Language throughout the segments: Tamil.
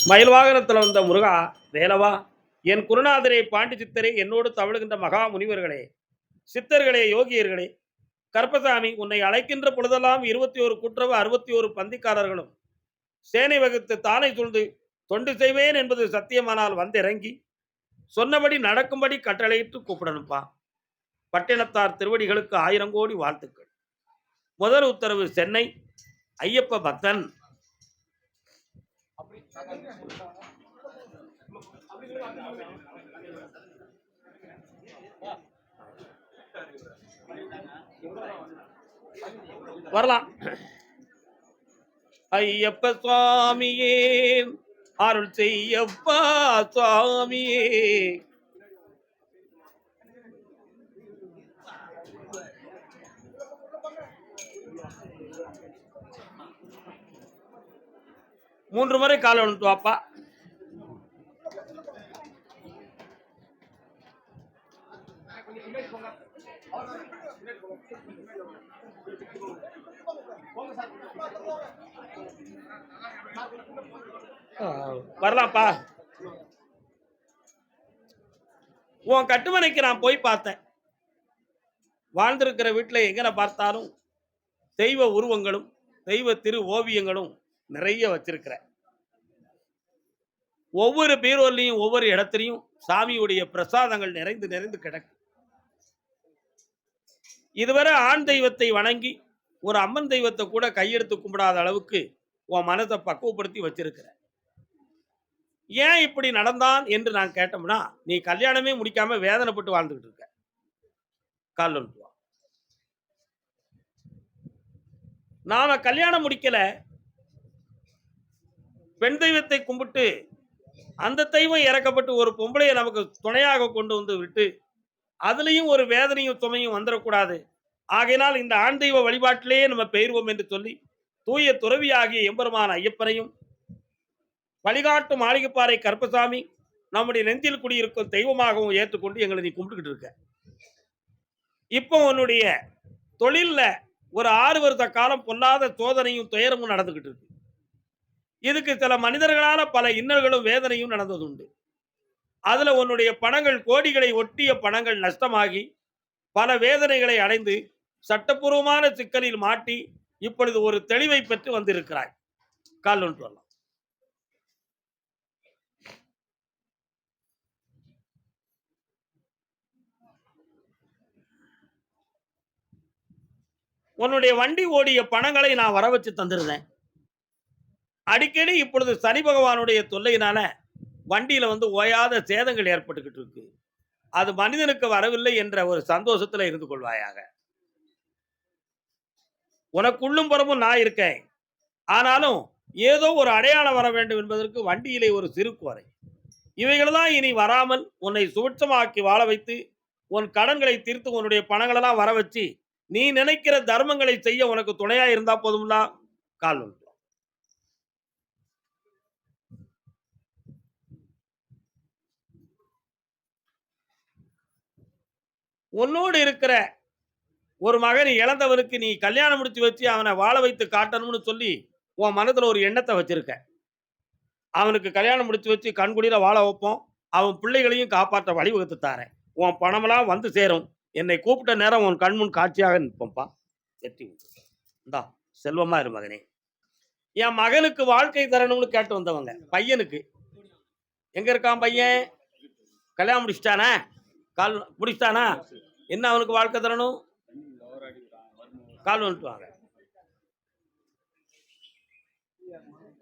மயில் வாகனத்தில் வந்த முருகா, வேலவா, என் குருநாதரே, பாண்டி சித்தரே, என்னோடு தவழுகின்ற மகா முனிவர்களே, சித்தர்களே, யோகியர்களே, கருப்பசாமி, உன்னை அழைக்கின்ற பொழுதெல்லாம் 21 கூட்டுறவு 61 பந்திக்காரர்களும் சேனை வகுத்து தானை சூழ்ந்து தொண்டு செய்வேன் என்பது சத்தியமானால் வந்திறங்கி சொன்னபடி நடக்கும்படி கட்டளையிட்டு கூப்பிடணும்பா. பட்டினத்தார் திருவடிகளுக்கு 1000 கோடி வாழ்த்துக்கள். முதல் உத்தரவு சென்னை ஐயப்ப பக்தன். வரலாம். ஐயப்ப சுவாமியே அருள் செய்யப்பா சுவாமியே. மூன்று முறை கால வந்துட்டு வாப்பா. வரலாம்ப்பா. உன் கட்டுமனைக்கு நான் போய் பார்த்தேன். வாழ்ந்திருக்கிற வீட்டில் எங்கன பார்த்தாலும் தெய்வ உருவங்களும் தெய்வ திரு ஓவியங்களும் நிறைய வச்சிருக்கிற. ஒவ்வொரு பீரோலையும் ஒவ்வொரு இடத்திலையும் சாமியுடைய பிரசாதங்கள் நிறைந்து நிறைந்து கிடக்கு. இதுவரை ஆண் தெய்வத்தை வணங்கி ஒரு அம்மன் தெய்வத்தை கூட கையெடுத்து கும்பிடாத அளவுக்கு உன் மனதை பக்குவப்படுத்தி வச்சிருக்கிற. ஏன் இப்படி நடந்தான் என்று நான் கேட்டோம்னா, நீ கல்யாணமே முடிக்காம வேதனைப்பட்டு வாழ்ந்துகிட்டு இருக்க. கால் நாம கல்யாணம் முடிக்கல, பெண் தெய்வத்தை கும்பிட்டு அந்த தெய்வம் இறக்கப்பட்டு ஒரு பொம்பளையை நமக்கு துணையாக கொண்டு வந்து விட்டு அதுலேயும் ஒரு வேதனையும் சுமையும் வந்துடக்கூடாது. ஆகையினால் இந்த ஆண் தெய்வ வழிபாட்டிலேயே நம்ம பெயர்வோம் என்று சொல்லி தூய துறவியாகிய எம்பெருமான ஐயப்பனையும் வழிகாட்டும் மாளிகைப்பாறை கருப்பசாமி நம்முடைய நெஞ்சில் குடியிருக்கும் தெய்வமாகவும் ஏற்றுக்கொண்டு எங்களை நீ கும்பிட்டுக்கிட்டு இருக்க. இப்போ உன்னுடைய தொழில்ல ஒரு 6 வருஷ காலம் பொல்லாத சோதனையும் துயரமும் நடந்துகிட்டு இருக்கு. இதுக்கு சில மனிதர்களால பல இன்னல்களும் வேதனையும் நடந்தது உண்டு. அதுல உன்னுடைய பணங்கள் கோடிகளை ஒட்டிய பணங்கள் நஷ்டமாகி பல வேதனைகளை அடைந்து சட்டப்பூர்வமான சிக்கலில் மாட்டி இப்பொழுது ஒரு தெளிவை பெற்று வந்திருக்கிறாய். கால் ஒன்று வரலாம். உன்னுடைய வண்டி ஓடிய பணங்களை நான் வர வச்சு தந்திருந்தேன். அடிக்கடி இப்பொழுது சனி பகவானுடைய தொல்லையினால வண்டியில வந்து ஓயாத சேதங்கள் ஏற்பட்டுக்கிட்டு இருக்கு. அது மனிதனுக்கு வரவில்லை என்ற ஒரு சந்தோஷத்துல இருந்து கொள்வாயாக. உனக்குள்ளும் புறமும் நான் இருக்கேன். ஆனாலும் ஏதோ ஒரு அடையாளம் வர வேண்டும் என்பதற்கு வண்டியிலே ஒரு சிறு குறை. இவைகள்தான் இனி வராமல் உன்னை சுபிட்சமாக்கி வாழ வைத்து உன் கடன்களை தீர்த்து உன்னுடைய பணங்களெல்லாம் வர வச்சு நீ நினைக்கிற தர்மங்களை செய்ய உனக்கு துணையா இருந்தா போதும்ல. கால் ஒன்று. உன்னோடு இருக்கிற ஒரு மகன் இழந்தவனுக்கு நீ கல்யாணம் முடிச்சு வச்சு அவனை வாழ வைத்து காட்டணும்னு சொல்லி உன் மனதில் ஒரு எண்ணத்தை வச்சிருக்க. அவனுக்கு கல்யாணம் முடிச்சு வச்சு கண்குடியில வாழ வைப்போம். அவன் பிள்ளைகளையும் காப்பாற்ற வழிவகுத்து தாரேன். உன் பணமெல்லாம் வந்து சேரும். என்னை கூப்பிட்ட நேரம் உன் கண்முன் காட்சியாக நிற்போம்ப்பா. வெற்றி இந்தா செல்வமா இரு மகனே. என் மகனுக்கு வாழ்க்கை தரணும்னு கேட்டு வந்தவங்க பையனுக்கு எங்க இருக்கான் பையன்? கல்யாணம் முடிச்சிட்டானா? கால் முடிச்சிட்டானா? என்ன அவனுக்கு வாழ்க்கை தரணும்? கால் வந்துட்டு வாங்க.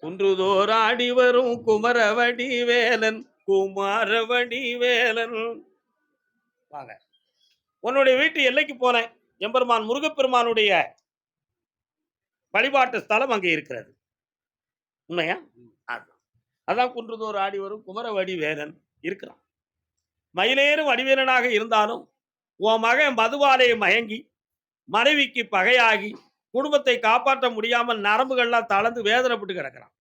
குன்றுதோராடி வரும் குமரவடி வேலன் குமாரவடி வேலன். வாங்க. உன்னுடைய வீட்டு எல்லைக்கு போனேன். எம்பெருமான் முருகப்பெருமானுடைய வழிபாட்டு ஸ்தலம் அங்கே இருக்கிறது. உண்மையா? அதான் குன்றுதோர் ஆடி வரும் குமரவடி வேலன் இருக்கிறான். மயிலேறும் வடிவேலனாக இருந்தாலும் உன் மகன் மதுவாலே மயங்கி மனைவிக்கு பகையாகி குடும்பத்தை காப்பாற்ற முடியாமல் நரம்புகள்லாம் தளர்ந்து வேதனைப்பட்டு கிடக்கிறான்.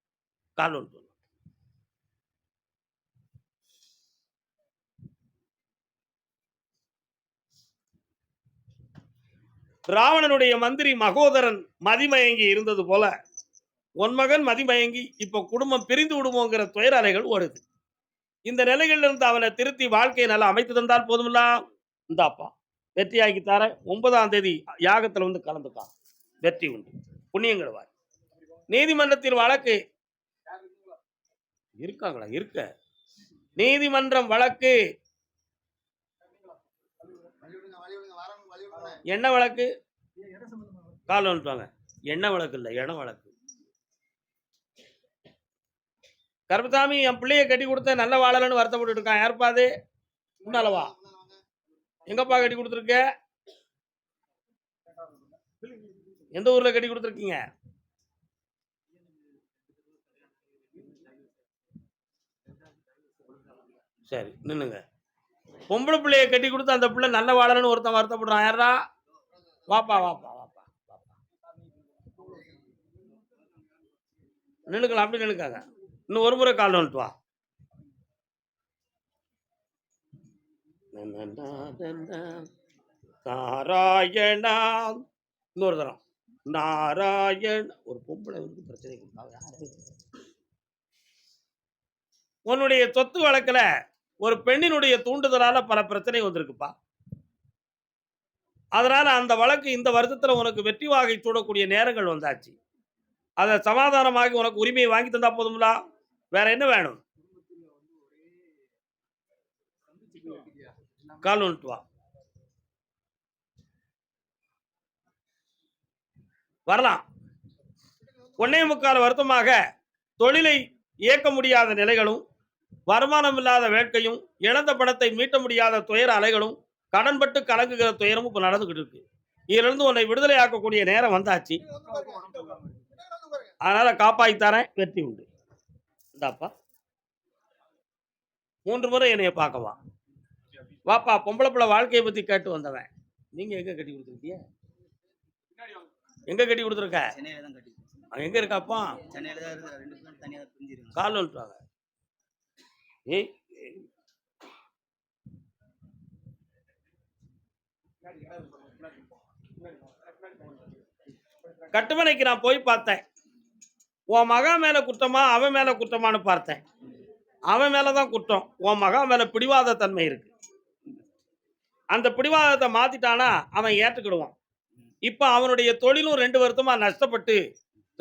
கால் ஒன்று. ராவணனுடைய மந்திரி மகோதரன் மதிமயங்கி இருந்தது போல உன் மகன் மதிமயங்கி இப்ப குடும்பம் பிரிந்து விடுமோங்கிற துயர அலைகள் ஓடுது. இந்த நிலையில இருந்து அவனை திருத்தி வாழ்க்கையை நல்லா அமைத்து தந்தால் போதுமில்ல. இந்தாப்பா வெற்றியாக்கி தரேன். 9ஆம் தேதி யாகத்துல வந்து கலந்துக்கா. வெற்றி உண்டு. புண்ணியங்களுவாய். நீதிமன்றத்தில் வழக்கு இருக்காங்களா? இருக்க. நீதிமன்றம் வழக்கு என்ன வழக்கு? கால் வந்துட்டாங்க. என்ன வழக்கு இல்ல, இடம் வழக்கு. கருப்பசாமி என் பிள்ளைய கட்டி கொடுத்த நல்ல வாழலன்னு வருத்தப்பட்டு இருக்கான். யாருப்பா அது? முன்னாலவா? எங்கப்பா கட்டி கொடுத்துருக்க? எந்த ஊர்ல கட்டி கொடுத்துருக்கீங்க? சரி நின்னுங்க. பொம்பளை பிள்ளைய கட்டி கொடுத்து அந்த பிள்ளை நல்ல வாழலன்னு ஒருத்தன் வருத்தப்படுறான். யாரா? வாப்பா வாப்பா வாப்பா வாப்பா. நின்னுக்கலாம், அப்படி நின்னுக்காங்க. இன்னும் ஒரு முறை கால் வந்துட்டு வா. நாராயணா. இன்னொரு தரம் நாராயண். ஒரு பொம்பளை வந்து பிரச்சனை உன்னுடைய சொத்து வழக்குல ஒரு பெண்ணினுடைய தூண்டுதலால பல பிரச்சனை வந்திருக்குப்பா. அதனால அந்த வழக்கு இந்த வருஷத்துல உனக்கு வெற்றி வாகை சூடக்கூடிய நேரங்கள் வந்தாச்சு. அதை சமாதானமாகி உனக்கு உரிமையை வாங்கி தந்தா போதும்ல. வேற என்ன வேணும்? கால் வந்துட்டு வா. வரலாம். 1.25 வருத்தமாக தொழிலை இயக்க முடியாத நிலைகளும், வருமானம் இல்லாத வேட்கையும், இழந்த பணத்தை மீட்ட முடியாத துயர அலைகளும், கடன்பட்டு கலங்குகிற துயரமும் இப்ப நடந்துகிட்டு இருக்கு. இதிலிருந்து உன்னை விடுதலை ஆக்கக்கூடிய நேரம் வந்தாச்சு. அதனால காப்பாத்தி தரேன். வெற்றி உண்டு. இந்தாப்பா 3 முறை என்னைய பார்க்கவா. வாப்பா பொம்பளை பிள்ளை வாழ்க்கையை பத்தி கேட்டு வந்தவன். நீங்க எங்க கட்டி கொடுத்துருக்கீங்க? எங்க கட்டி கொடுத்துருக்க? எங்க இருக்காப்பா? கால் வந்துட்டாங்க. ஏய் கட்டுமனைக்கு நான் போய் பார்த்தேன். உன் மகா மேல குற்றமா அவன் மேல குற்றமானு பார்த்தேன். அவன் மேலதான் குற்றம். உன் மகா மேல பிடிவாத தன்மை இருக்கு. அந்த பிடிவாதத்தை மாத்திட்டானா அவன் ஏற்றுக்கிடுவான். இப்ப அவனுடைய தொழிலும் 2 வருஷமா நஷ்டப்பட்டு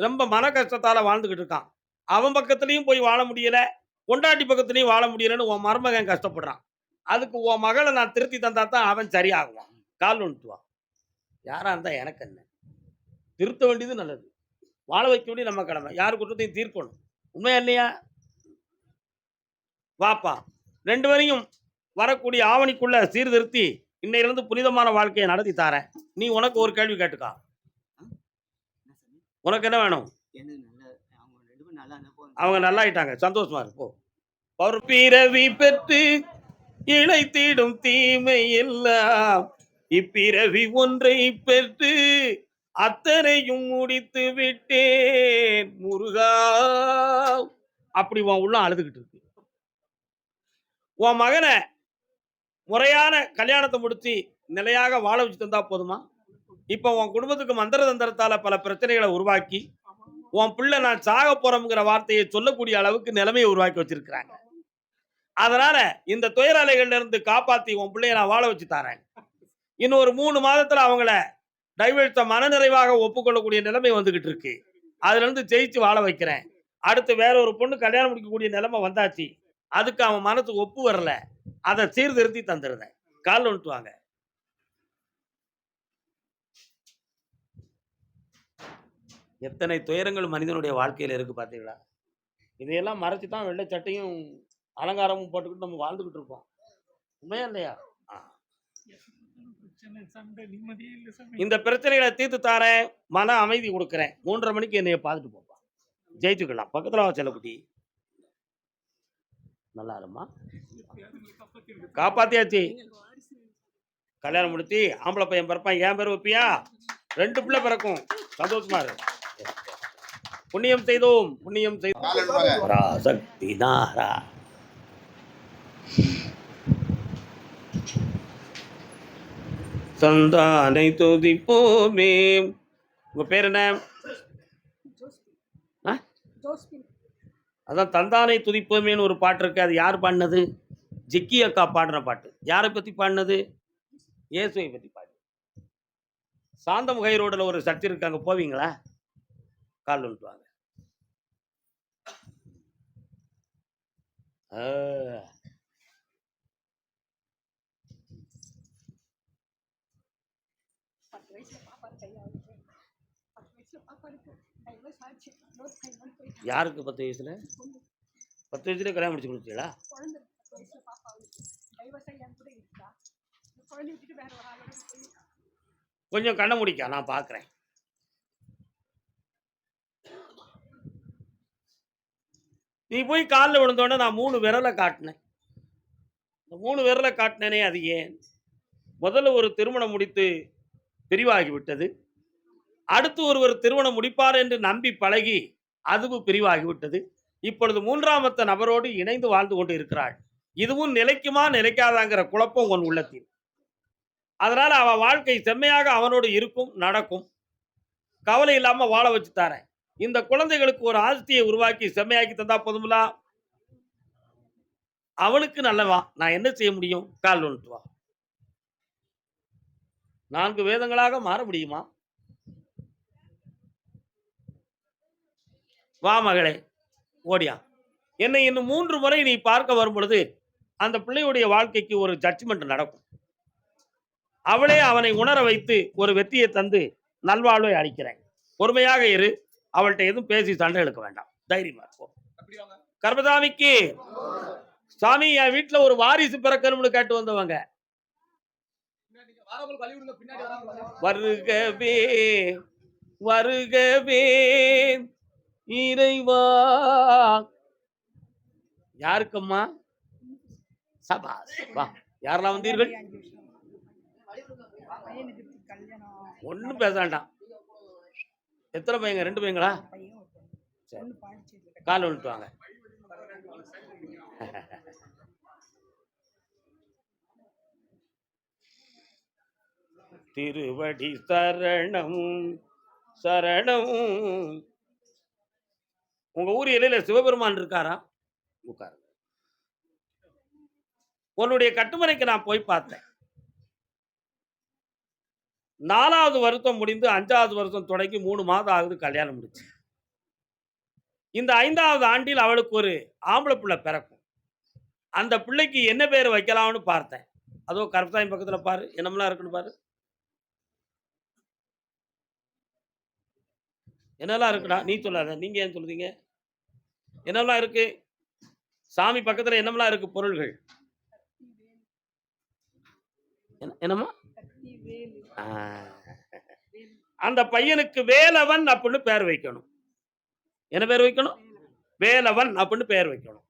ரொம்ப மன கஷ்டத்தால வாழ்ந்துகிட்டு இருக்கான். அவன் பக்கத்துலயும் போய் வாழ முடியல, பொண்டாட்டி பக்கத்துலயும் வாழ முடியலன்னு உன் மருமகன் கஷ்டப்படுறான். அதுக்கு உன் மகளை நான் திருத்தி தந்தா தான் அவன் சரியாகுவான். கால் வந்துட்டுவான். யாரா இருந்தா எனக்கு என்ன? திருத்த வேண்டியது நல்லது. வாழ வைக்க வேண்டியது நம்ம கடமை. யாரு குற்றத்தையும் தீர்க்கணும். உண்மையா இல்லையா? வாப்பா 2 வரையும் வரக்கூடிய ஆவணிக்குள்ள சீர்திருத்தி இன்னையிலிருந்து புனிதமான வாழ்க்கையை நடத்தி தாரேன். நீ உனக்கு ஒரு கேள்வி கேட்டுக்கா. உனக்கு என்ன வேணும்? அவங்க நல்லா ஆயிட்டாங்க. சந்தோஷமா இருக்கு. ஒரு பிறவி பெற்று இழைத்திடும் தீமை எல்லாம் இப்பிறவி ஒன்றை பெற்று அத்தனையும் முடித்து விட்டேன் முருகா. அப்படி உன் உள்ள அழுதுகிட்டு இருக்கு. உன் மகனை முறையான கல்யாணத்தை முடிச்சு நிலையாக வாழ வச்சு தந்தா போதுமா? இப்ப உன் குடும்பத்துக்கு மந்திர தந்திரத்தால பல பிரச்சனைகளை உருவாக்கி உன் பிள்ளை நான் சாக போறோம்ங்கிற வார்த்தையை சொல்லக்கூடிய அளவுக்கு நிலைமையை உருவாக்கி வச்சிருக்கிறாங்க. அதனால இந்த துயர அலைகள்ல இருந்து காப்பாத்தி உன் பிள்ளைய நான் வாழ வச்சு தரேன். இன்னும் ஒரு 3 மாதத்துல அவங்கள டைவர்ஸ மனநிறைவாக ஒப்புக்கொள்ளக்கூடிய நிலைமை வந்துகிட்டு இருக்கு. அதுல இருந்து ஜெயிச்சு வாழ வைக்கிறேன். அடுத்து வேற ஒரு பொண்ணு கல்யாணம் முடிக்கக்கூடிய நிலைமை வந்தாச்சு. அதுக்கு அவன் மனசுக்கு ஒப்பு வரல. அதை சீர்திருத்தி தந்துருந்தேன். கால் வந்துட்டு வாங்க. எத்தனை துயரங்கள் மனிதனுடைய வாழ்க்கையில இருக்கு பாத்தீங்களா? இதையெல்லாம் மறைச்சுதான் வெள்ளை சட்டையும் அலங்காரமும் போட்டுக்கிட்டு நம்ம வாழ்ந்துகிட்டு இருப்போம். உண்மையா இல்லையா? இந்த பிரச்சனைகளை தீர்த்து தாரேன். மன அமைதி கொடுக்கிறேன். 3:30 மணிக்கு என்னைய பார்த்துட்டு போப்பா. ஜெயிச்சுக்கலாம். பக்கத்துல செல்லக்குட்டி. நல்லா இருமா. காப்பாத்தியாச்சு. கல்யாணம் முடிச்சு ஆம்பளை பையன் பிறப்பான். என் பேர் வைப்பியா? 2 பிள்ளை பிறக்கும். சந்தோஷமா இருக்கு. புண்ணியம் செய்தோம். புண்ணியம் செய்தோம். சக்தி நாரா. சந்தானை துதிப்போமே. உங்க பேர் என்ன? அதான் தந்தானை துதிப்போமேன்னு ஒரு பாட்டு இருக்கு. அது யார் பாடினது? ஜிக்கி அக்கா பாடின பாட்டு. யாரை பத்தி பாடினது? இயேசுவை பத்தி பாடு. சாந்தமுகை ரோடுல ஒரு சர்ச் இருக்கு, அங்க போவீங்களா? கால் வந்துட்டு வாங்க. யாருக்கு 10 வயசுல? 10 வயசுல கல்யாணம் முடிச்சு கொடுத்தீங்களா? கொஞ்சம் கண்ண முடிக்க, நான் பாக்குறேன். நீ போய் காலில் விழுந்தோடனே நான் 3 விரலை காட்டினேன். இந்த 3 விரலை காட்டினேனே, அது ஏன்? முதல்ல ஒரு திருமணம் முடித்து பிரிவாகிவிட்டது. அடுத்து ஒருவர் திருமணம் முடிப்பார் என்று நம்பி பழகி அதுவும் பிரிவாகிவிட்டது. இப்பொழுது 3ஆமத்த நபரோடு இணைந்து வாழ்ந்து கொண்டு இருக்கிறாள். இதுவும் நிலைக்குமா நிலைக்காதாங்கிற குழப்பம் உன் உள்ளத்தில். அதனால அவ வாழ்க்கை செம்மையாக அவனோடு இருக்கும், நடக்கும். கவலை இல்லாம வாழ வச்சு தரேன். இந்த குழந்தைகளுக்கு ஒரு ஆஸ்தியை உருவாக்கி செம்மையாக்கி தந்தா போதும்ல. அவனுக்கு நல்லவா, நான் என்ன செய்ய முடியும்? கால் வந்துட்டு வா. 4 வேதங்களாக மாற முடியுமா? வா மகளே, ஓடியா. என்னை இன்னும் 3 முறை நீ பார்க்க வரும் பொழுது அந்த பிள்ளையுடைய வாழ்க்கைக்கு ஒரு ஜட்ஜ்மெண்ட் நடக்கும். அவளே அவனை உணர வைத்து ஒரு வெற்றியை தந்து நல்வாழ்வை அளிக்கிறேன். பொறுமையாக இரு. அவள்கிட்ட எதுவும் பேசி சண்டை எடுக்க வேண்டாம். தைரியமா இருக்கும். கர்மசாமிக்கு சாமி, என் வீட்டுல ஒரு வாரிசு பிறக்கணும்னு கேட்டு வந்தவங்க. வருகவே வருகவே இறைவா. யாருக்கம்மா? சபாஸ். வா. யாரெல்லாம் வந்தீர்கள்? ஒன்னும் பேச வேண்டாம். எத்தனை பையங்க? 2 பையங்களா? கால் வந்துட்டு வாங்க. திருவடி சரணம் சரணம். உங்க ஊர் எல்லையில சிவபெருமான் இருக்காரா? உட்காரு. உன்னுடைய கட்டுமனைக்கு நான் போய் பார்த்தேன். 4வது வருஷம் முடிந்து 5வது வருஷம் தொடங்கி 3 மாதம் ஆகுது கல்யாணம் முடிச்சு. இந்த 5வது ஆண்டில் அவளுக்கு ஒரு ஆம்பளை பிள்ளை பிறக்கும். அந்த பிள்ளைக்கு என்ன பேர் வைக்கலாம்னு பார்த்தேன். அதோ கருப்பசாமி பக்கத்துல பாரு, என்னமெல்லாம் இருக்குன்னு பாரு. என்னெல்லாம் இருக்குடா? நீ சொல்லாத, நீங்க ஏன் சொல்றீங்க? என்னெல்லாம் இருக்கு? சாமி பக்கத்துல என்னமெல்லாம் இருக்கு பொருள்கள்? என்னம்மா? அந்த பையனுக்கு வேலவன் அப்படின்னு பேர் வைக்கணும். என்ன பேர் வைக்கணும்? வேலவன் அப்படின்னு பேர் வைக்கணும்.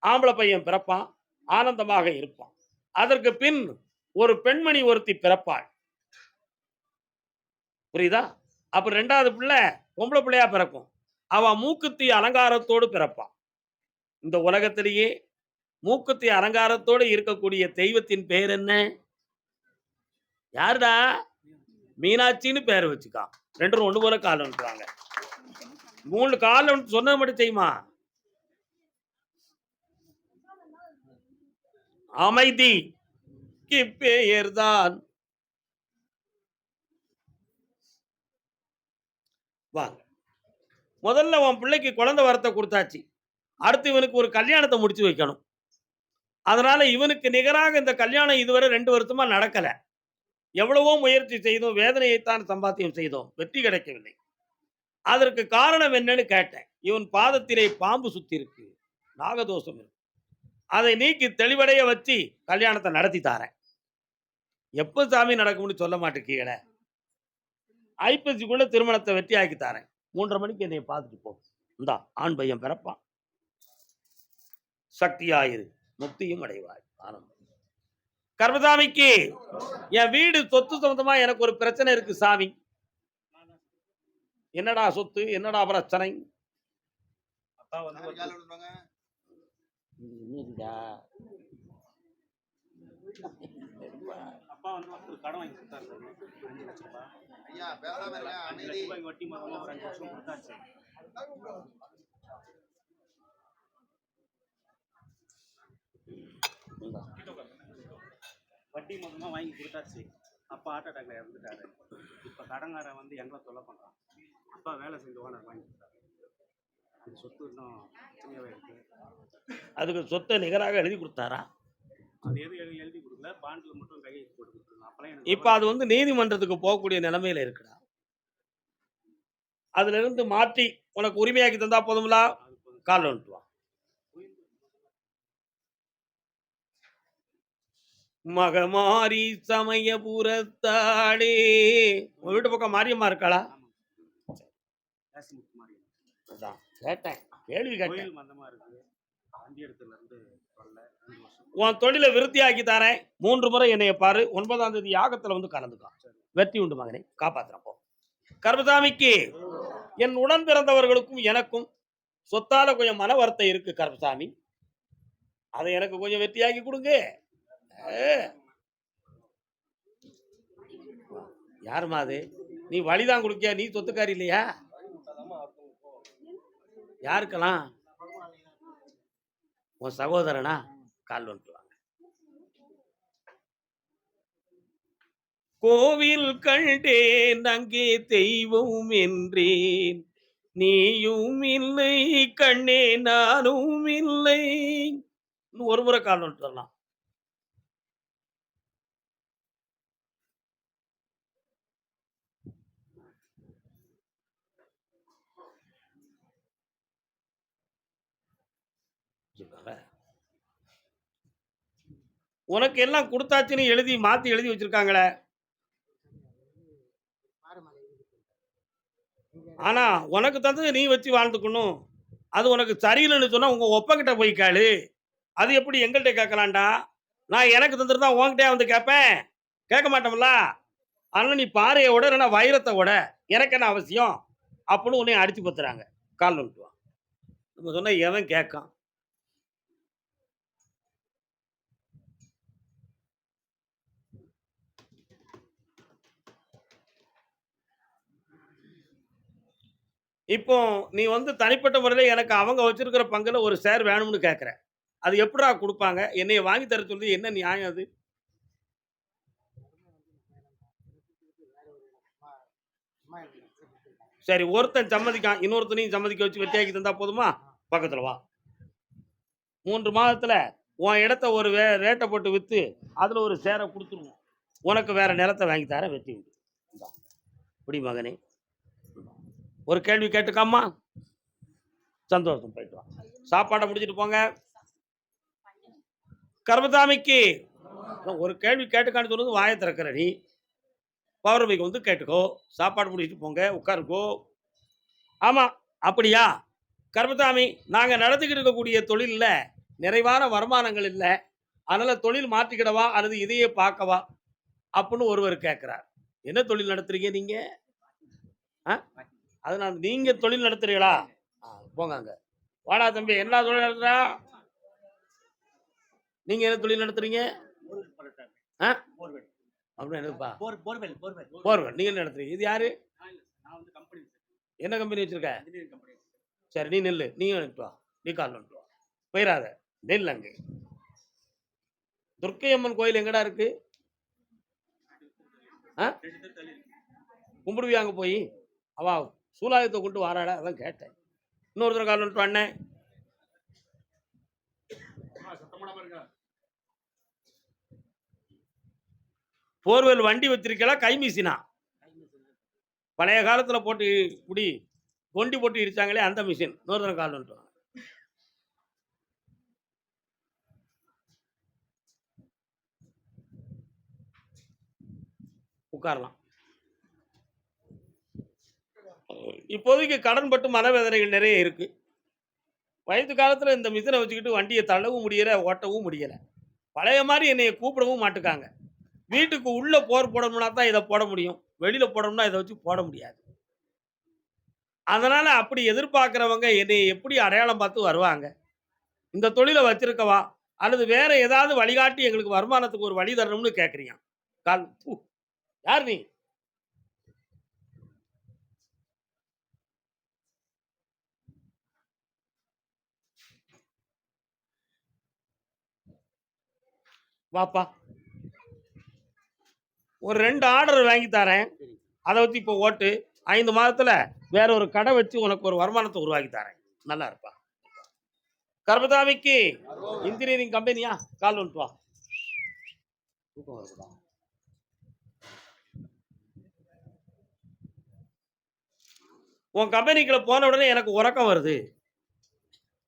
ஆம்பளை பையன் பிறப்பான், ஆனந்தமாக இருப்பான். அதற்கு பின் ஒரு பெண்மணி ஒருத்தி பிறப்பாள். புரியுதா? அப்ப 2வது பிள்ளை பொம்பளை பிள்ளையா பிறக்கும். அவ மூக்குத்தி அலங்காரத்தோடு பிறப்பான். இந்த உலகத்திலேயே மூக்குத்தி அலங்காரத்தோடு இருக்கக்கூடிய தெய்வத்தின் பெயர் என்ன? யாருடா? மீனாட்சின்னு பேர் வச்சுக்கா. 2 ஒண்ணு போல கால் வந்துட்டாங்க. 3 கால் வந்து சொன்னது மட்டும் செய்யுமா? அமைதி பெயர்தான். வாங்க. முதல்ல உன் பிள்ளைக்கு குழந்தை வரத்தை கொடுத்தாச்சு. அடுத்து இவனுக்கு ஒரு கல்யாணத்தை முடிச்சு வைக்கணும். அதனால இவனுக்கு நிகராக இந்த கல்யாணம் இதுவரை 2 வருஷமா நடக்கல. எவ்வளவோ முயற்சி செய்தோம், வேதனையைத்தான் சம்பாத்தியம் செய்தோம், வெற்றி கிடைக்கவில்லை. அதற்கு காரணம் என்னன்னு கேட்டேன். இவன் பாதத்திலே பாம்பு சுத்தி இருக்கு, நாகதோஷம் இருக்கு. அதை நீக்கி தெளிவடைய வச்சு கல்யாணத்தை நடத்தி தாரேன். எப்ப சாமி நடக்கும்னு சொல்ல மாட்டேங்கீங்களே. ஐப்பசிக்குள்ள திருமணத்தை வெற்றி ஆக்கி தாரேன். 3:30 மணிக்கு என்னை பார்த்துட்டு போ. இந்தா ஆண் பையன் பிறப்பான். சக்தியாயிரு, முக்தியும் அடைவாய். ஆனந்தம். கர்மசாமிக்கு என் வீடு சொத்து சம்பந்தமா எனக்கு ஒரு பிரச்சனை இருக்கு சாமி. என்னடா சொத்து, என்னடா பிரச்சனை? அப்பா வந்து ஒரு கடன் வாங்கி கொடுத்தாரு சார், 5 லட்சம் ரூபாய். ஐயா பேசாம இருங்க, அமைதி. வட்டி முதல்ல ஒரு 5 வருஷம் கொடுத்தாச்சு. வட்டி மொத்தமாக வாங்கி கொடுத்தாச்சு. அப்பா ஹார்ட் அட்டாக்ல இறந்துட்டாரு. இப்போ கடங்காரன் வந்து எங்களை தொல்லை பண்ணுறான். அப்பா வேலை செஞ்சு ஓனர் வாங்கி கொடுத்தாரு. அந்த சொத்து இன்னும் பிரச்சனையாகவே இருக்கு. அதுக்கு சொத்தை நிகராக எழுதி கொடுத்தாரா? அது எழுதி கொடுக்கல, பாண்டில் மட்டும் கையெழுத்து போட்டு கொடுத்துருந்தோம். அப்போலாம் இப்ப எனக்கு அது வந்து நீதிமன்றத்துக்கு போகக்கூடிய நிலைமையில இருக்குடா. அதுல இருந்து மாற்றி உனக்கு உரிமையாக்கி தந்தா போதும்லா, கால் வந்துட்டு வா. மகமாரி சமயபுரத்தாளே, உங்க வீட்டு பக்கம் மாரியம்மா இருக்காளா? அதான் கேட்டேன், கேள்வி கேட்டேன். கோயில் மந்தமா இருக்கு. வண்டி இடத்துல இருந்து வரல. 2 வருஷம். உன் தொழிலை விருத்தியாக்கி தரேன். 3 முறை என்னைய பாரு. 9ஆம் தேதி யாகத்துல வந்து கலந்துக்கான். வெற்றி உண்டு மகனை, காப்பாத்துறப்போ. கருப்பசாமிக்கு என் உடன் பிறந்தவர்களுக்கும் எனக்கும் சொத்தால கொஞ்சம் மன வருத்தம் இருக்கு கருப்பசாமி. அதை எனக்கு கொஞ்சம் வெற்றியாக்கி கொடுங்க. யாருமா அது? நீ வழிதான் கொடுக்கியா? நீ சொத்துக்காரி இல்லையா? யாருக்கெல்லாம்? உன் சகோதரனா? கால் வந்துட்டு வாங்க. கோவில் கண்டேன் அங்கே தெய்வம் என்றேன், நீயும் இல்லை கண்ணே நானும் இல்லை. இன்னும் ஒரு முறை கால் வந்துட்டு வரலாம். உனக்கு எல்லாம் கொடுத்தாச்சுன்னு எழுதி மாத்தி எழுதி வச்சிருக்காங்களே. ஆனா உனக்கு தந்தது நீ வச்சு வாழ்ந்துக்கணும். அது உனக்கு சரியில்லைன்னு சொன்னா உங்க ஒப்பங்கிட்ட போய் கேளு. அது எப்படி எங்கள்கிட்ட கேட்கலாம்டா? நான் எனக்கு தந்துருந்தா உன்கிட்டயே வந்து கேட்பேன்? கேட்க மாட்டோம்ல. அதனால நீ பாறையை விட இல்லைன்னா வைரத்தை விட, எனக்கு என்ன அவசியம் அப்படின்னு உன்னை அடிச்சு பத்துறாங்க. கால் வந்துட்டு வா. நம்ம சொன்னா எவன் கேட்கான்? இப்போ நீ வந்து தனிப்பட்ட முறையில எனக்கு அவங்க வச்சிருக்கிற பங்குல ஒரு ஷேர் வேணும்னு கேட்கிற. அது எப்படிடா குடுப்பாங்க? என்னைய வாங்கி தர சொல்லி என்ன நியாயம் அது? சரி, ஒருத்தன் சம்மதிக்கான், இன்னொருத்தனையும் சம்மதிக்க வச்சு வெட்டியாக்கி தந்தா போதுமா? பக்கத்துல வா. 3 மாதத்துல உன் இடத்த ஒரு ரேட்ட போட்டு வித்து அதுல ஒரு ஷேரை குடுத்துருவோம். உனக்கு வேற நிலத்தை வாங்கி தரேன், வெட்டி விடு. இந்தா, இப்படி மகனே. ஒரு கேள்வி கேட்டுக்காமா? சந்தோஷம், போயிட்டு வா. சாப்பாடை முடிச்சிட்டு போங்க. கர்மசாமிக்கு ஒரு கேள்வி கேட்டுக்கான்னு சொன்னது வாயை திறக்கிற நீ. பௌர்ணமிக்கு வந்து கேட்டுக்கோ. சாப்பாடு முடிச்சிட்டு போங்க, உட்காருக்கோ. ஆமா, அப்படியா? கர்மசாமி, நாங்க நடத்திக்கிட்டு இருக்கக்கூடிய தொழில்ல நிறைவான வருமானங்கள் இல்ல. அதனால தொழில் மாற்றிக்கிடவா அல்லது இதையே பார்க்கவா அப்படின்னு ஒருவர் கேட்கிறார். என்ன தொழில் நடத்துறீங்க நீங்க? அதனால நீங்க தொழில் நடத்துறீங்களா? போங்க அங்க. வாடா தம்பி, என்ன தொழில் நடத்துறா? நீங்க என்ன தொழில் நடத்துறீங்க? அப்படின்னு என்னப்பா? போர்வெல். நீங்க என்ன நடத்துறீங்க? இது யாரு? என்ன கம்பெனி வச்சிருக்க? சரி, நீ நெல்லு. நீயும் வந்துட்டு வா. நீ கால் வந்துட்டு வா. போயிடாத, நெல் அங்கே. துர்க்கை அம்மன் கோயில் எங்கடா இருக்கு? கும்பிடுவியா அங்க போய்? அவ சூலாயத்தை கொண்டு வாராடா, அதான் கேட்டேன். இன்னொருத்தர் கால் வந்துட்டு அண்ணன். போர்வெல் வண்டி வச்சிருக்கா? கை மிஷினா? பழைய காலத்துல போட்டு குடி கொண்டி போட்டு இடிச்சாங்களே அந்த மிஷின். இன்னொருத்தர் கால் வந்துட்டு வாங்க. உட்காரலாம். இப்போதைக்கு கடன் பட்டு மனவேதனைகள் நிறைய இருக்கு. வயது காலத்துல இந்த மிஷினை வச்சுக்கிட்டு வண்டியை தள்ளவும் முடியல, ஓட்டவும் முடியல. பழைய மாதிரி என்னைய கூப்பிடவும் மாட்டுக்காங்க. வீட்டுக்கு உள்ள போர் போடணும்னா தான் இதை போட முடியும். வெளியில போடணும்னா இதை வச்சு போட முடியாது. அதனால அப்படி எதிர்பார்க்கிறவங்க என்னை எப்படி அடையாளம் பார்த்து வருவாங்க? இந்த தொழிலை வச்சிருக்கவா அல்லது வேற ஏதாவது வழிகாட்டி எங்களுக்கு வருமானத்துக்கு ஒரு வழி தரணும்னு கேட்குறீங்க. கால் யார் நீ? வாப்பா, ஒரு 2 ஆர்டர் வாங்கி தரேன். சரி. அதை வச்சு இப்போ ஓட்டு. 5 மாதத்துல வேற ஒரு கடை வச்சு உனக்கு ஒரு வருமானத்தை உருவாக்கி தரேன். நல்லா இருப்பா. கர்மதாமிக்கு இன்ஜினியரிங் கம்பெனியா? கால் வந்துட்டு வா. தூக்கம் வருதுடா. உன் கம்பெனிக்குள்ள போன உடனே எனக்கு உறக்கம் வருது.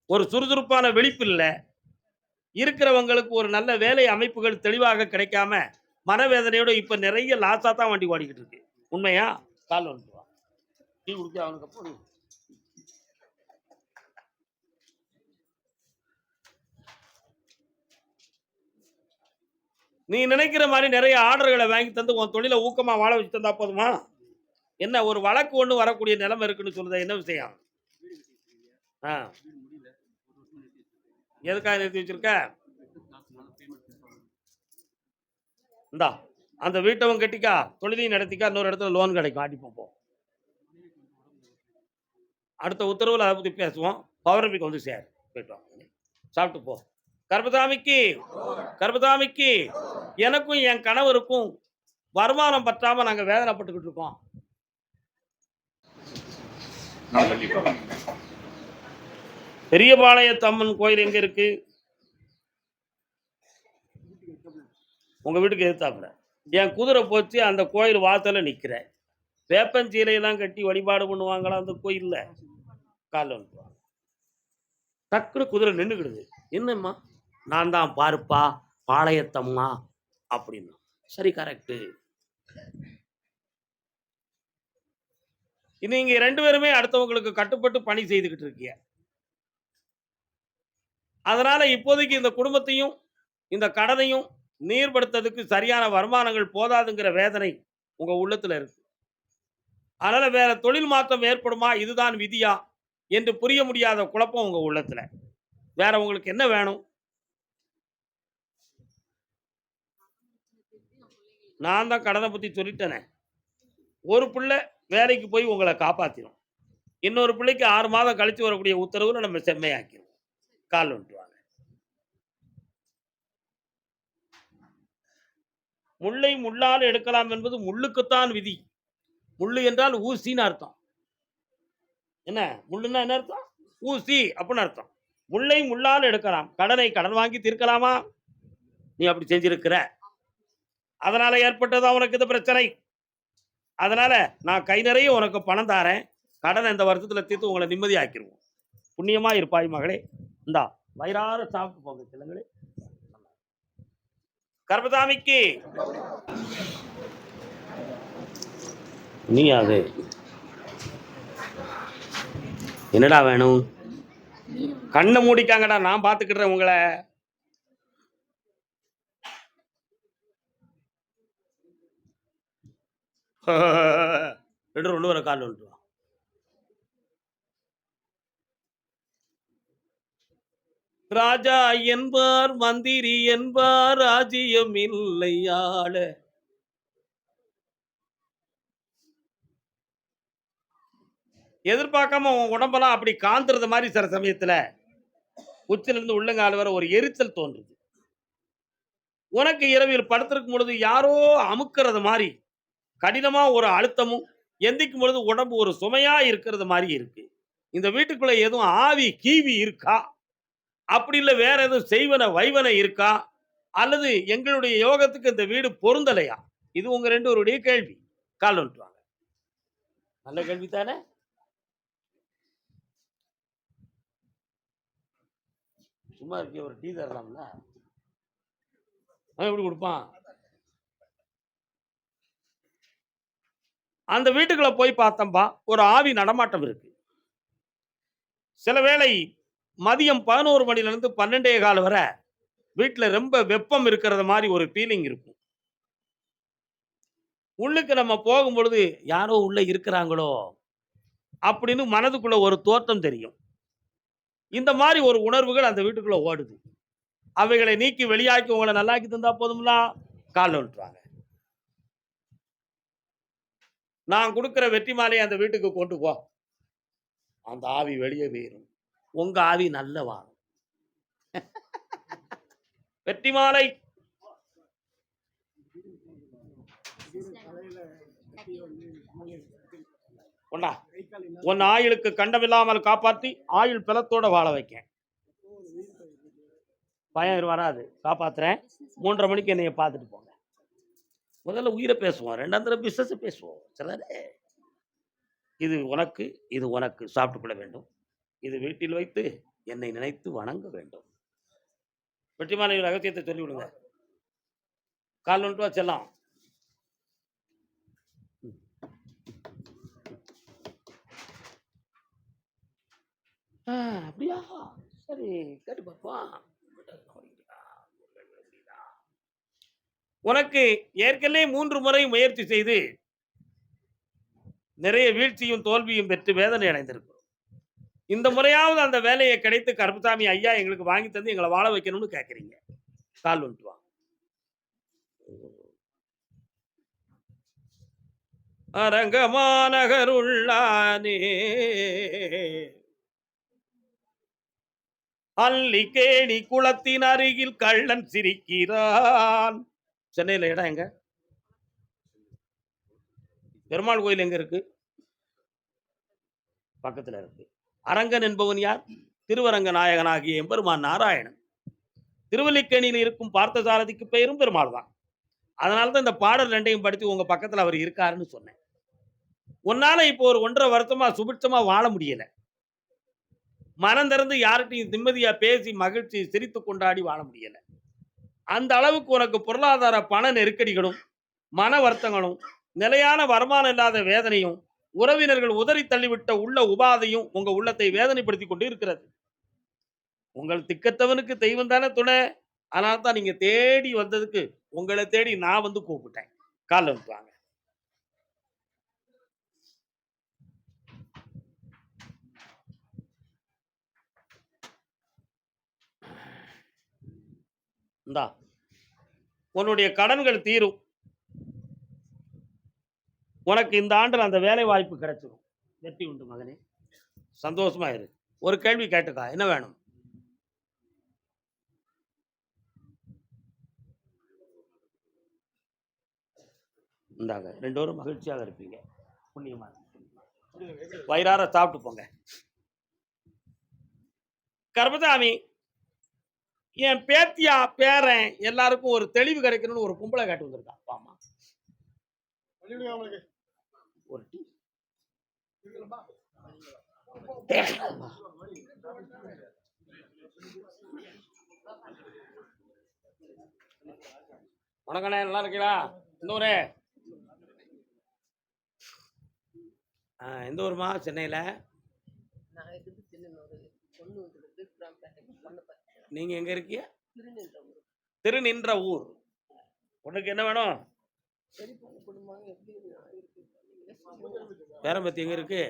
ஒரு சுறுசுறுப்பான விழிப்பு இல்ல. இருக்கிறவங்களுக்கு ஒரு நல்ல வேலை அமைப்புகள் தெளிவாக கிடைக்காம மனவேதனையோட இப்ப நிறைய லாஸா தான் வண்டி ஓடிக்கிட்டு இருக்கு. உண்மையா? கால் வந்துட்டு வா. டீ குடிக்க அவனுக்கு அப்புறம் நீ நினைக்கிற மாதிரி நிறைய ஆர்டர்களை வாங்கி தந்து உன் தொழிலை ஊக்கமா வாழ வச்சு தந்தா போதுமா? என்ன ஒரு வழக்கு ஒண்ணு வரக்கூடிய நிலைமை இருக்குன்னு சொல்லுதா? என்ன விஷயம்? வீடு கட்டிட்டு இருக்கீங்க. ஆ, வீடு முடியல. ஒரு வருஷம் நிறுத்தி வச்சிருக்கீங்க. எதுக்காக நிறுத்தி வச்சிருக்க? காசுனால பேமெண்ட் கொடுப்பாங்க. இந்தா, அந்த வீட்டவன் கட்டிக்கா, தொழிலையும் நடத்திக்கா, இன்னொரு இடத்துல லோன் கிடைக்கும். ஆட்டி போப்போம். அடுத்த உத்தரவுல அதை பத்தி பேசுவோம். பௌர்ணமிக்கு வந்து சேர். போயிட்டு வாங்க. சாப்பிட்டு போ. கர்மதாமிக்கு கர்மதாமிக்கு எனக்கும் என் கணவருக்கும் வருமானம் பற்றாம நாங்க வேதனைப்பட்டுக்கிட்டு இருக்கோம். பெரியபாளையத்தம்மன் கோயில் எங்க இருக்கு? உங்க வீட்டுக்கு எதிர்த்தாப்புல. என் குதிரை போச்சு, அந்த கோயில் வாசல்ல நிக்கிறேன். வேப்பஞ்சீலையெல்லாம் கட்டி வழிபாடு பண்ணுவாங்களா அந்த கோயில்ல? காலைல வந்துட்டு வா. டக்குனு குதிரை நின்றுக்கிடுது. என்னம்மா? நான் தான் பாருப்பா பாளையத்தம்மா அப்படின்னா. சரி, கரெக்டு. நீங்க 2 பேருமே அடுத்தவங்களுக்கு கட்டுப்பட்டு பணி செய்துகிட்டு இருக்கீங்க. அதனால இப்போதைக்கு இந்த குடும்பத்தையும் இந்த கடனையும் நீர்படுத்துறதுக்கு சரியான வருமானங்கள் போதாதுங்கிற வேதனை உங்க உள்ளத்துல இருக்கு. அதனால வேற தொழில் மாற்றம் ஏற்படுமா, இதுதான் விதியா என்று புரிய முடியாத குழப்பம் உங்க உள்ளத்துல. வேற உங்களுக்கு என்ன வேணும்? நான் தான் கடனை பத்தி சொல்லிட்டேனே. ஒரு பிள்ளை வேலைக்கு போய் உங்களை காப்பாத்திரும். இன்னொரு பிள்ளைக்கு 6 மாதம் கழிச்சு வரக்கூடிய உத்தரவுல நம்ம செம்மையாக்கிடுவோம். கால் வந்துட்டு வாங்க. முள்ளை முள்ளால் எடுக்கலாம் என்பது முள்ளுக்குத்தான் விதி. முள்ளு என்றால் ஊசின்னு அர்த்தம். என்ன முள்ளுன்னா என்ன அர்த்தம்? ஊசி அப்படின்னு அர்த்தம். முள்ளை முள்ளால் எடுக்கலாம். கடனை கடன் வாங்கி தீர்க்கலாமா? நீ அப்படி செஞ்சிருக்கிற. அதனால ஏற்பட்டது உனக்கு இந்த பிரச்சனை. அதனால நான் கை நிறைய உனக்கு பணம் தாரேன். கடனை இந்த வருஷத்துல தீர்த்து உங்களை நிம்மதியாக்கிடுவோம். புண்ணியமா இருப்பாய் மகளே. இந்தா வயிறார சாப்பிட்டு போங்க செல்லுங்களே. கர்மதாமிக்கு நீ அது என்னடா வேணும்? கண்ணை மூடிக்காங்கடா, நான் பார்த்துக்கிடுறேன் உங்களை. ரெண்டு வர கால் வந்துட்டு வா. ராஜா என்பார் மந்திரி என்பார் ராஜ்யம் இல்லையாள. எதிர்பார்க்காம உன் உடம்பெல்லாம் அப்படி காந்துறது மாதிரி சில சமயத்துல உச்சிலிருந்து உள்ளங்கால் வர ஒரு எரிச்சல் தோன்றுது. உனக்கு இரவில் படுத்திருக்கும் பொழுது யாரோ அமுக்கிறது மாதிரி கடினமா ஒரு அழுத்தமும், எந்திக்கும் பொழுது உடம்பு ஒரு சுமையா இருக்கிறது மாதிரி இருக்கு. இந்த வீட்டுக்குள்ள எதுவும் ஆவி கீவி இருக்கா? அப்படி இல்லை வேற எதுவும் செய்வன வைவன இருக்கா? அல்லது எங்களுடைய யோகத்துக்கு இந்த வீடு பொருந்தலையா? இது உங்க 2 பேருடைய கேள்வி. கால் வந்துட்டு வாங்க. நல்ல கேள்வி தானே? சும்மா இருக்கிய ஒரு டீ தரலாம்ல? அவன் எப்படி கொடுப்பான்? அந்த வீட்டுக்குள்ள போய் பார்த்தம்பா, ஒரு ஆவி நடமாட்டம் இருக்கு. சில வேளை மதியம் 11 மணிலிருந்து 12:15 வரை வீட்டுல ரொம்ப வெப்பம் இருக்கிறது மாதிரி ஒரு ஃபீலிங் இருக்கும். உள்ளுக்கு நம்ம போகும் பொழுது யாரோ உள்ள இருக்கிறாங்களோ அப்படின்னு மனதுக்குள்ள ஒரு தோற்றம் தெரியும். இந்த மாதிரி ஒரு உணர்வுகள் அந்த வீட்டுக்குள்ள ஓடுது. அவைகளை நீக்கி வெளியாக்கி உங்களை நல்லாக்கி தந்தா போதும்ல. கால் வந்துட்டுவாங்க. நான் கொடுக்கிற வெற்றி மாலையை அந்த வீட்டுக்கு கொண்டு போ. அந்த ஆவி வெளியே போயிரும். உங்க ஆவி நல்ல வாழும். வெற்றி மாலை ஒண்ணா உன் ஆயுளுக்கு கண்டமில்லாமல் காப்பாற்றி ஆயுள் பிளத்தோட வாழ வைக்கேன். பயம் வராது, காப்பாத்துறேன். 3:30 மணிக்கு என்னைய பார்த்துட்டு போங்க. முதல்ல உயிரை பேசுவோம், ரெண்டாம் தடவை பிசினஸ் பேசுவோம். சிலரே இது உனக்கு, இது உனக்கு சாப்பிட்டுக் கொள்ள வேண்டும். இது வீட்டில் வைத்து என்னை நினைத்து வணங்க வேண்டும். வெற்றிமாலை ரகசியத்தை சொல்லி விடுங்க. கால் ஒன்று செல்லாம். அப்படியா? சரி, கேட்டு பார்ப்போம். உனக்கு ஏற்கனவே 3 முறை முயற்சி செய்து நிறைய வீழ்ச்சியும் தோல்வியும் பெற்று வேதனை அடைந்திருக்கிறோம். இந்த முறையாவது அந்த வேலையை கிடைத்து கருப்புசாமி ஐயா எங்களுக்கு வாங்கி தந்து எங்களை வாழ வைக்கணும்னு கேட்குறீங்க. கால் வந்துட்டு வா. அரங்கமாநகருள்ளானே அல்லிக்கேணி குளத்தின் அருகில் கள்ளன் சிரிக்கிறான். சென்னையில இடம் எங்க? பெருமாள் கோயில் எங்க இருக்கு? பக்கத்துல இருக்கு. அரங்கன் என்பவன் யார்? திருவரங்க நாயகனாகிய எம்பெருமான் நாராயணன். திருவல்லிக்கேணியில் இருக்கும் பார்த்தசாரதிக்கு பெயரும் பெருமாள் தான். அதனாலதான் இந்த பாடல் ரெண்டையும் படித்து உங்க பக்கத்துல அவர் இருக்காருன்னு சொன்னேன். உன்னால இப்போ ஒரு 1.5 வருஷமா சுபிட்சமா வாழ முடியல. மனம் திறந்து யார்கிட்டையும் நிம்மதியா பேசி மகிழ்ச்சி சிரித்து கொண்டாடி வாழ முடியல. அந்த அளவுக்கு உனக்கு பொருளாதார பண நெருக்கடிகளும் மன வருத்தங்களும் நிலையான வருமானம் இல்லாத வேதனையும் உறவினர்கள் உதறி தள்ளிவிட்ட உள்ள உபாதையும் உங்க உள்ளத்தை வேதனைப்படுத்தி கொண்டு இருக்கிறது. உங்கள் திக்கத்தவனுக்கு தெய்வம் தானே துணை. அதனால தான் நீங்க தேடி வந்ததுக்கு உங்களை தேடி நான் வந்து கூப்பிட்டேன். கால் வந்துவாங்க. இந்தா உன்னுடைய கடன்கள் தீரும். உனக்கு இந்த ஆண்டில் அந்த வேலை வாய்ப்பு கிடைச்சிடும். வெற்றி உண்டு மகனே, சந்தோஷமா இரு. ஒரு கேள்வி கேட்டுக்கா, என்ன வேணும்? இந்தாங்க, 2 பேரும் மகிழ்ச்சியாக இருப்பீங்க. புண்ணியமா வயிறார சாப்பிட்டு போங்க. கருப்பசாமி, என் பேத்தியா பேரன் எல்லாருக்கும் ஒரு தெளிவு கிடைக்கணும்னு ஒரு பொம்பளை காட்டு வந்திருக்கா. வாமா ஒரு டீ. வணக்கண்ணே, நல்லா இருக்கீங்களா? எந்த ஊரு? எந்த ஊருமா? சென்னையில. நீங்க எங்க இருக்கீங்க? திருநின்ற ஊர். உனக்கு என்ன வேணும்? பேரம்பத்தி எங்க இருக்கு?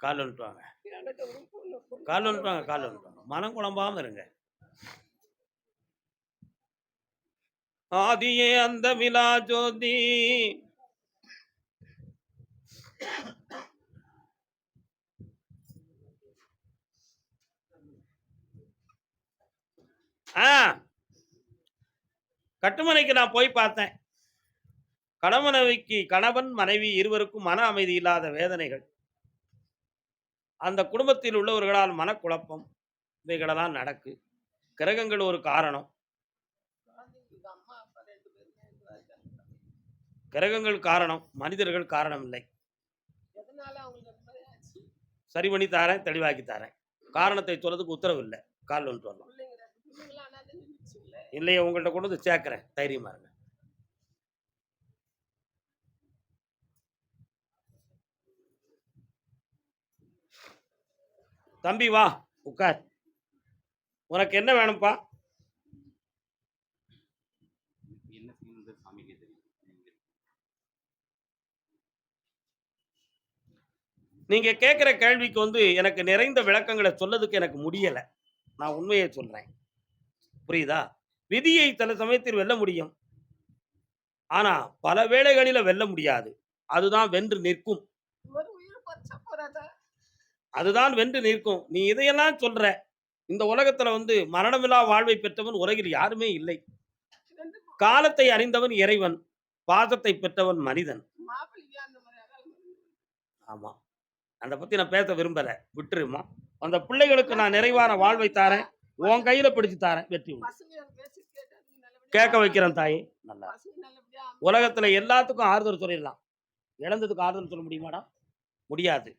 கால் வந்துட்டு வாங்க, கால் வந்துட்டு வாங்க, கால் வந்துட்டு வாங்க. மனம் குழம்பாம இருங்க. ஆதியே அந்த மிலா ஜோதி கட்டுமனைக்கு நான் போய் பார்த்தேன். கணவன் மனைவி இருவருக்கும் மன அமைதி இல்லாத வேதனைகள், அந்த குடும்பத்தில் உள்ளவர்களால் மனக்குழப்பம், இவைகளெல்லாம் நடக்கு. கிரகங்கள் ஒரு காரணம். கிரகங்கள் காரணம், மனிதர்கள் காரணம் இல்லை. சரி பண்ணி தாரேன், தெளிவாக்கி தாரேன். காரணத்தை சொல்றதுக்கு உத்தரவு இல்லை. கால் வந்துட்டு வரலாம். இல்லையே, உங்கள்கிட்ட கொண்டு வந்து சேர்க்கிறேன், தைரியமா இருங்க. தம்பி வா, உட்கார். உனக்கு என்ன வேணும்ப்பா? நீங்க கேட்கிற கேள்விக்கு எனக்கு நிறைந்த விளக்கங்களை சொல்லதுக்கு எனக்கு முடியல. நான் உண்மையை சொல்றேன், புரியுதா? விதியை சில சமயத்தில் வெல்ல முடியும், ஆனா பல வேளைகளில வெல்ல முடியாது. அதுதான் வென்று நிற்கும். அதுதான் வென்று நிற்கும். நீ இதையெல்லாம் சொல்ற. இந்த உலகத்துல மரணமில்லா வாழ்வை பெற்றவன் உலகில் யாருமே இல்லை. காலத்தை அறிந்தவன் இறைவன். பாசத்தை பெற்றவன் மனிதன். மாப்பிள்ளைக்கு அந்த மாதிரி அகால ஆமா. அத பத்தி நான் பேச விரும்பல. விட்டுருமா. அந்த பிள்ளைகளுக்கு நான் நிறைவான வாழ்வை தாரேன். உன் கையில பிடிச்சு தாரேன். வெற்றி உண்டு. பசங்க பேசி கேட்டு நல்லபடியா கேட்க வைக்கிறேன் தாயே. நல்லா. பசங்க நல்லபடியா உலகத்துல எல்லாத்துக்கும் ஆறுதல் சொல்லிடலாம். இழந்ததுக்கு ஆறுதல் சொல்ல முடியுமாடா? முடியாது.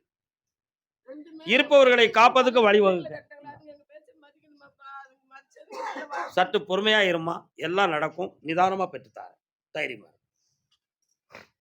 ரெண்டுமே இருப்பவர்களை காப்பதுக்கு வழிவகுக்க. கட்டங்களாக எங்க பேச்ச மதிக்கணுமாப்பா. அதுக்கு மச்சது சற்று பொறுமையா இருமா. எல்லாம் நடக்கும். நிதானமா பெற்றுத்தாரேன். தைரியமா இரு.